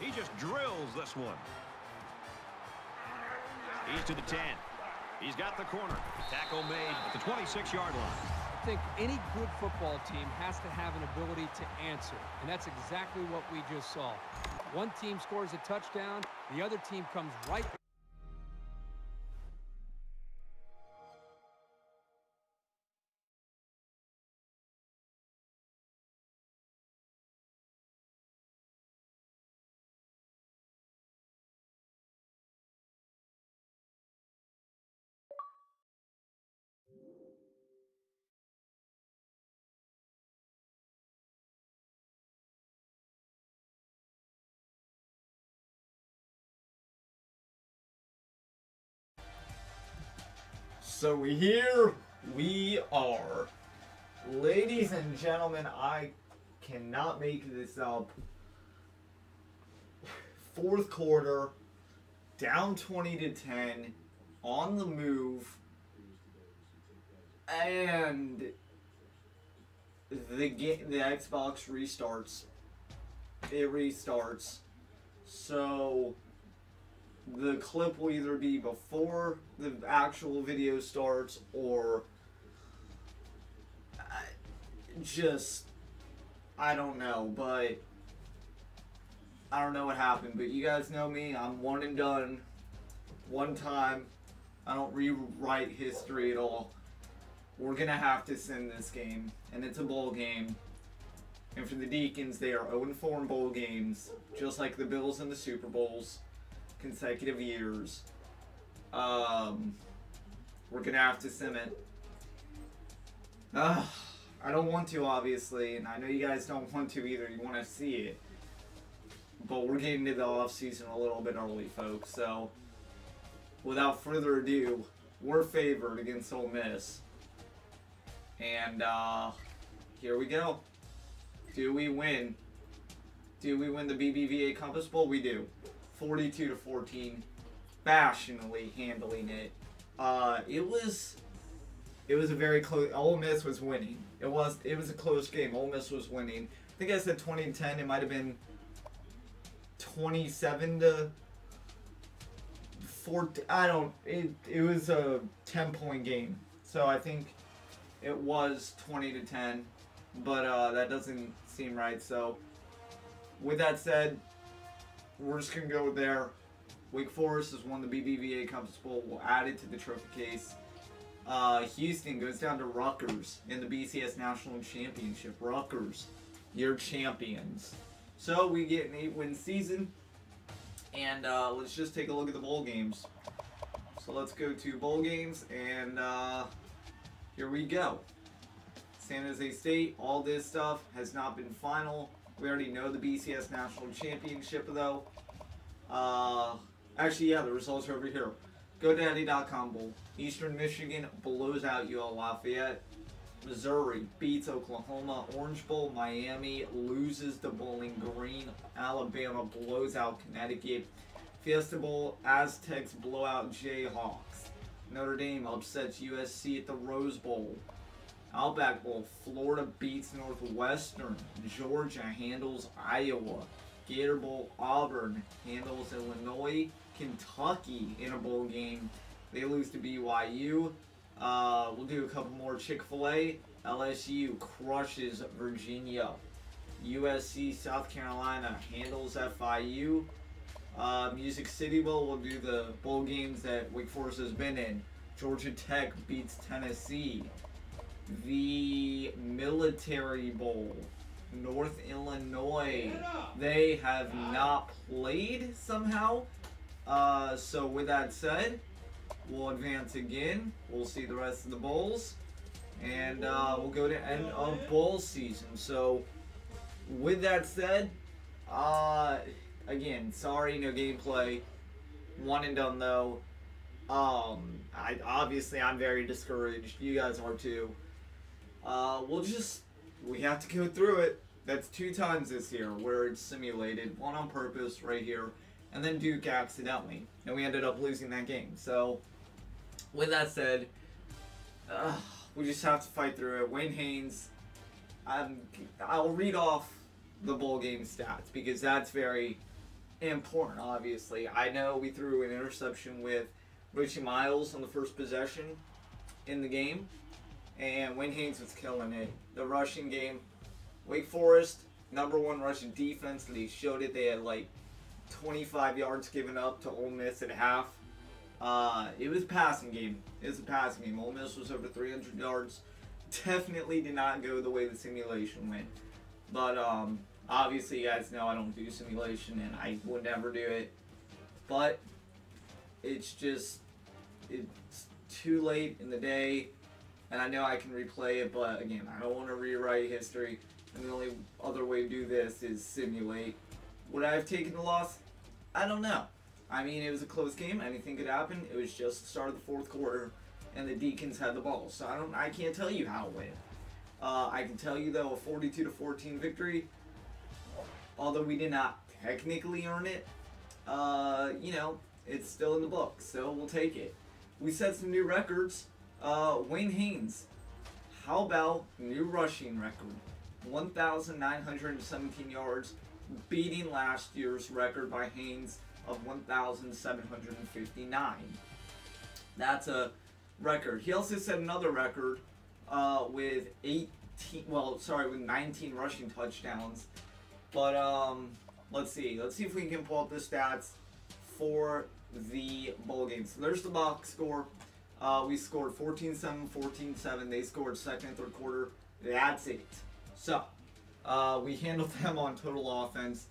He just drills this one. He's to the 10. He's got the corner. Tackle made at the 26-yard line. I think any good football team has to have an ability to answer, and that's exactly what we just saw. One team scores a touchdown, the other team comes right. So here we are. Ladies and gentlemen, I cannot make this up. Fourth quarter, down 20-10, on the move, and the Xbox restarts. It restarts. So the clip will either be before the actual video starts or I don't know, but I don't know what happened. But you guys know me, I'm one and done, one time. I don't rewrite history at all. We're gonna have to send this game, and it's a bowl game. And for the Deacons, they are 0-4 in bowl games, just like the Bills in the Super Bowls. Consecutive years. We're gonna have to sim it. I don't want to, obviously, and I know you guys don't want to either. You want to see it, but we're getting to the off season a little bit early, folks. So, without further ado, we're favored against Ole Miss, and here we go. Do we win? Do we win the BBVA Compass Bowl? We do. 42-14, passionately handling it. It was a very close. Ole Miss was winning. It was a close game. Ole Miss was winning. I think I said 20-10. It might have been 27-14. I don't. It was a 10-point game. So I think it was 20-10, but that doesn't seem right. So with that said, we're just going to go there. Wake Forest has won the BBVA Compass Bowl. We'll add it to the trophy case. Houston goes down to Rutgers in the BCS National Championship. Rutgers, your champions. So we get an 8-win season. And let's just take a look at the bowl games. So let's go to bowl games. And here we go. San Jose State, all this stuff has not been final. We already know the BCS National Championship, though. Actually, yeah, the results are over here. GoDaddy.com Bowl. Eastern Michigan blows out UL Lafayette. Missouri beats Oklahoma. Orange Bowl, Miami loses to Bowling Green. Alabama blows out Connecticut. Fiesta Bowl, Aztecs blow out Jayhawks. Notre Dame upsets USC at the Rose Bowl. Outback Bowl, Florida beats Northwestern. Georgia handles Iowa. Gator Bowl, Auburn handles Illinois. Kentucky in a bowl game, they lose to BYU. We'll do a couple more. Chick-fil-A, LSU crushes Virginia. USC, South Carolina handles FIU. Music City Bowl, we'll do the bowl games that Wake Forest has been in. Georgia Tech beats Tennessee. The Military Bowl, North Illinois, they have not played somehow. So with that said, we'll advance again. We'll see the rest of the bowls, and we'll go to end of bowl season. So with that said, again, sorry, no gameplay. One and done though. I'm very discouraged. You guys are too. We have to go through it. That's 2 times this year where it's simulated. One on purpose right here, and then Duke accidentally. And we ended up losing that game. So, with that said, we just have to fight through it. Wayne Haynes, I'll read off the bowl game stats because that's very important, obviously. I know we threw an interception with Richie Miles on the first possession in the game, and Wayne Haynes was killing it. The rushing game, Wake Forest, #1 rushing defense. They showed it. They had like 25 yards given up to Ole Miss at half. It was a passing game. It was a passing game. Ole Miss was over 300 yards. Definitely did not go the way the simulation went. But obviously, you guys know I don't do simulation, and I would never do it. But it's just, it's too late in the day, and I know I can replay it, but again, I don't want to rewrite history, and the only other way to do this is simulate. Would I have taken the loss? I don't know. I mean, it was a close game. Anything could happen. It was just the start of the fourth quarter, and the Deacons had the ball. So I can't tell you how it went. I can tell you, though, a 42-14 victory. Although we did not technically earn it, you know, it's still in the book. So we'll take it. We set some new records. Wayne Haynes, how about new rushing record? 1,917 yards, beating last year's record by Haynes of 1,759. That's a record. He also set another record with 19 rushing touchdowns. But let's see if we can pull up the stats for the bowl game. So there's the box score. We scored 14-7, 14-7. They scored second and third quarter. That's it. So we handled them on total offense.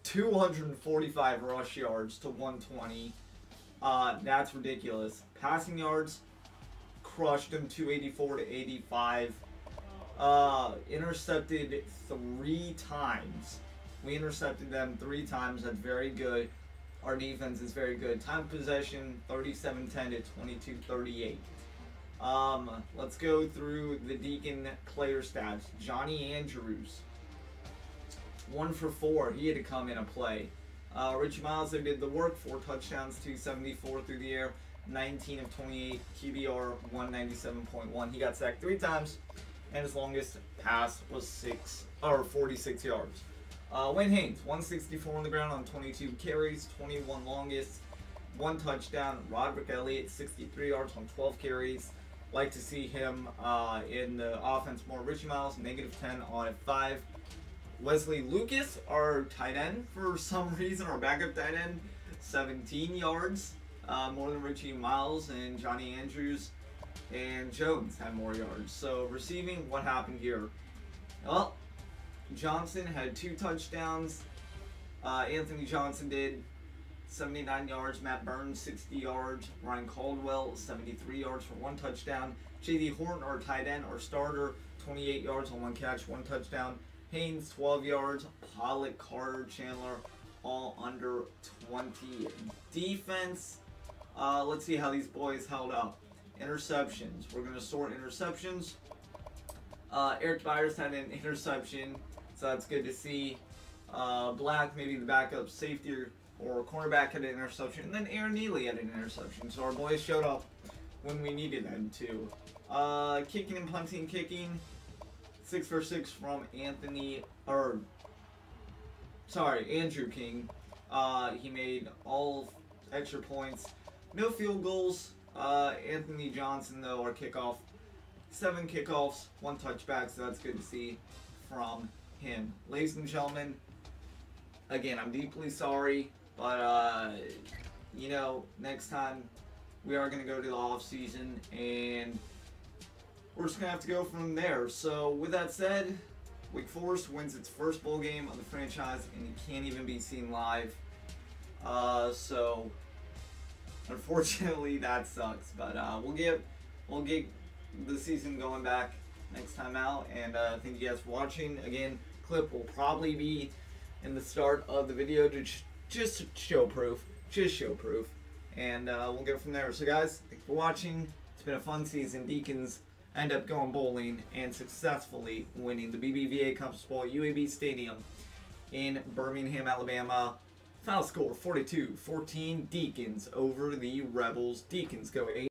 245 rush yards to 120. That's ridiculous. Passing yards, crushed them 284 to 85. Intercepted 3 times. We intercepted them 3 times. That's very good. Our defense is very good. Time of possession, 37-10 to 22-38. Let's go through the Deacon player stats. Johnny Andrews, 1 for 4. He had to come in and play. Richie Miles did the work. 4 touchdowns, 274 through the air, 19 of 28, QBR 197.1. He got sacked 3 times, and his longest pass was 46 yards. Wayne Haynes, 164 on the ground on 22 carries, 21 longest, 1 touchdown. Roderick Elliott, 63 yards on 12 carries. Like to see him in the offense more. Richie Miles, -10 on 5. Wesley Lucas, our tight end, for some reason, our backup tight end, 17 yards, more than Richie Miles, and Johnny Andrews and Jones had more yards. So receiving, what happened here? Well, Johnson had 2 touchdowns. Anthony Johnson did 79 yards. Matt Burns, 60 yards. Ryan Caldwell, 73 yards for 1 touchdown. J.D. Horton, our tight end, our starter, 28 yards on 1 catch, 1 touchdown. Haynes, 12 yards. Pollock, Carter, Chandler, all under 20. Defense, let's see how these boys held up. Interceptions. We're going to sort interceptions. Eric Byers had an interception, so that's good to see. Black, maybe the backup safety or cornerback, had an interception. And then Aaron Neely had an interception. So our boys showed up when we needed them to. Kicking and punting, kicking. 6 for 6 from Andrew King. He made all extra points. No field goals. Anthony Johnson, though, our kickoff. 7 kickoffs, 1 touchback, so that's good to see from him. Ladies and gentlemen, again, I'm deeply sorry, but, you know, next time we are going to go to the off season, and we're just going to have to go from there. So, with that said, Wake Forest wins its first bowl game of the franchise, and it can't even be seen live. So, unfortunately, that sucks. But we'll get the season going back next time out. And thank you guys for watching. Again, clip will probably be in the start of the video to just show proof. And we'll go from there. So, guys, thanks for watching. It's been a fun season. Deacons end up going bowling and successfully winning the BBVA Compass Bowl at UAB Stadium in Birmingham, Alabama. Final score 42-14, Deacons over the Rebels. Deacons go 8.